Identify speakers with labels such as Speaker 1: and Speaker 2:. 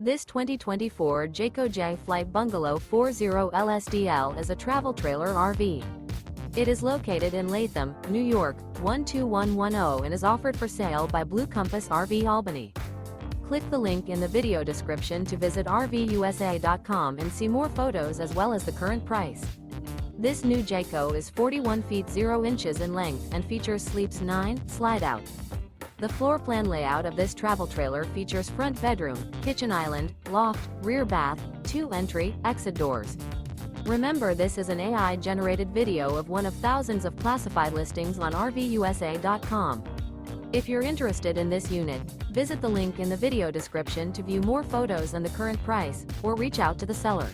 Speaker 1: This 2024 Jayco Jay Flight Bungalow 40 LSDL is a travel trailer RV. It is located in Latham, New York, 12110 and is offered for sale by Blue Compass RV Albany. Click the link in the video description to visit RVUSA.com and see more photos as well as the current price. This new Jayco is 41 feet 0 inches in length and features sleeps 9, Slideout. The floor plan layout of this travel trailer features front bedroom, kitchen island, loft, rear bath, 2 entry, exit doors. Remember, this is an AI-generated video of one of thousands of classified listings on RVUSA.com. If you're interested in this unit, visit the link in the video description to view more photos and the current price, or reach out to the seller.